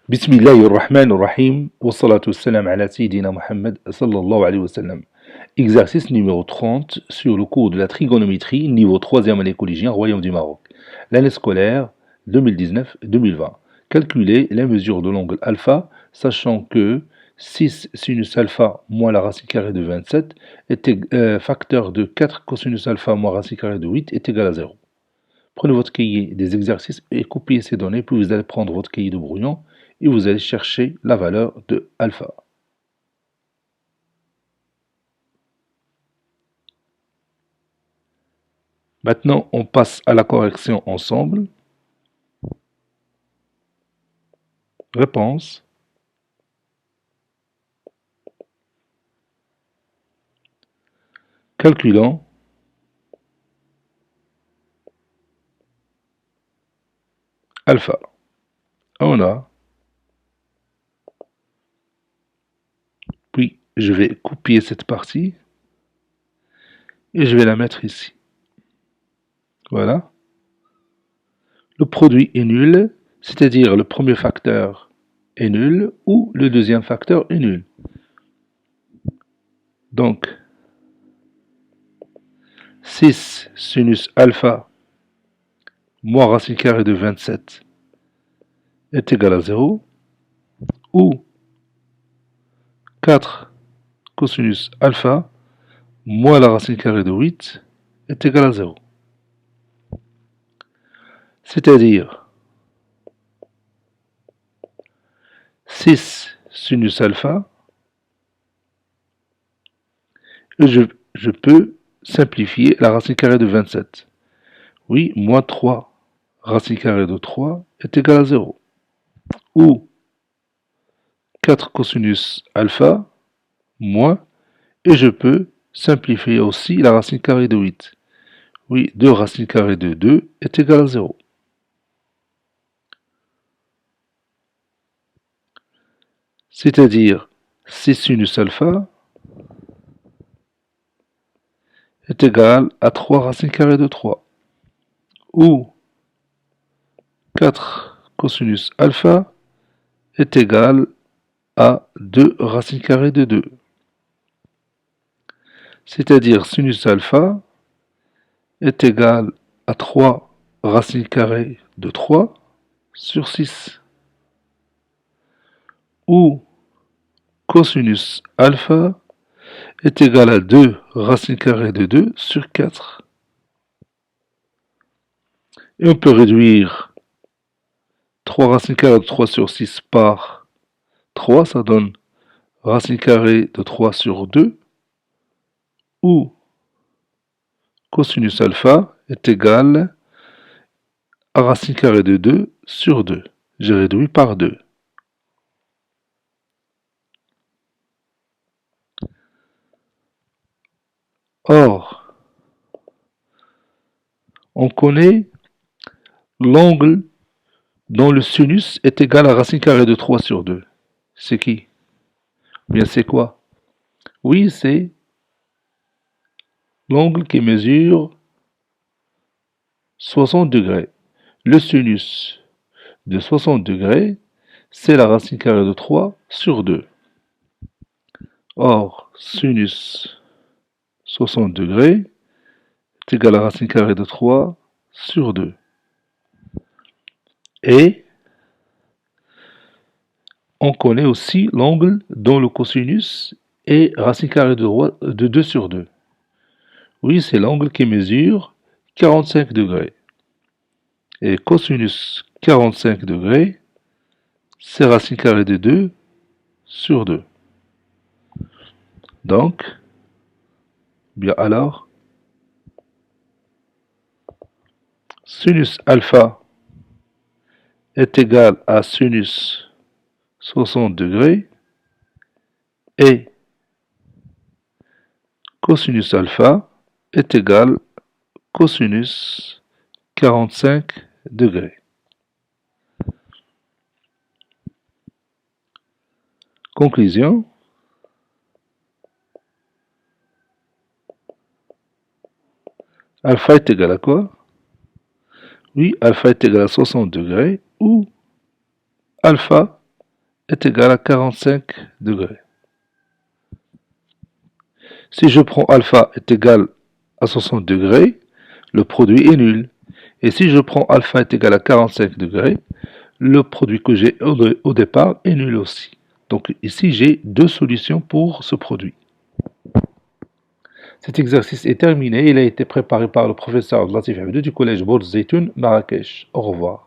بسم الله الرحمن الرحيم والصلاة والسلام على سيدنا Muhammad sallallahu alayhi wa sallam. Exercice numéro 30 sur le cours de la trigonométrie, niveau 3e année collégien, Royaume du Maroc. L'année scolaire 2019-2020. Calculez la mesure de l'angle alpha, sachant que 6 sinus alpha moins la racine carrée de 27 facteur de 4 cosinus alpha moins racine carrée de 8 est égal à 0. Prenez votre cahier des exercices et copiez ces données, puis vous allez prendre votre cahier de brouillon et vous allez chercher la valeur de alpha. Maintenant, on passe à la correction ensemble. Réponse. Calculons. Alpha. On a. Puis, je vais copier cette partie et je vais la mettre ici. Voilà. Le produit est nul, c'est-à-dire le premier facteur est nul ou le deuxième facteur est nul. Donc, 6 sinus alpha moins racine carrée de 27 est égal à 0, ou 4 cosinus alpha moins la racine carrée de 8 est égal à 0. C'est-à-dire 6 sinus alpha, et je peux simplifier la racine carrée de 27. Oui, moins 3 racine carrée de 3 est égal à 0. Ou 4 cosinus alpha moins, et je peux simplifier aussi la racine carrée de 8. Oui, 2 racine carrée de 2 est égal à 0. C'est-à-dire 6 sinus alpha est égal à 3 racine carrée de 3. Ou 4 cosinus alpha est égal à 2 racine carrée de 2. C'est-à-dire sinus alpha est égal à 3 racine carrée de 3 sur 6. Ou cosinus alpha est égal à 2 racine carrée de 2 sur 4. Et on peut réduire 3 racine carrée de 3 sur 6 par 3, ça donne racine carrée de 3 sur 2, ou cosinus alpha est égal à racine carrée de 2 sur 2. J'ai réduit par 2. Or, on connaît l'angle dont le sinus est égal à racine carrée de 3 sur 2. C'est qui? Bien, c'est quoi? Oui, c'est l'angle qui mesure 60 degrés. Le sinus de 60 degrés, c'est la racine carrée de 3 sur 2. Or, sinus 60 degrés est égal à racine carrée de 3 sur 2. Et on connaît aussi l'angle dont le cosinus est racine carrée de 2 sur 2. Oui, c'est l'angle qui mesure 45 degrés. Et cosinus 45 degrés, c'est racine carrée de 2 sur 2. Donc, bien alors, sinus alpha est égal à sinus 60 degrés et cosinus alpha est égal cosinus 45 degrés. Conclusion. Alpha est égal à quoi? Oui, alpha est égal à 60 degrés, ou alpha est égal à 45 degrés. Si je prends alpha est égal à 60 degrés, le produit est nul. Et si je prends alpha est égal à 45 degrés, le produit que j'ai au départ est nul aussi. Donc ici, j'ai deux solutions pour ce produit. Cet exercice est terminé. Il a été préparé par le professeur Latif Abdou du collège Bourz Zeytoun, Marrakech. Au revoir.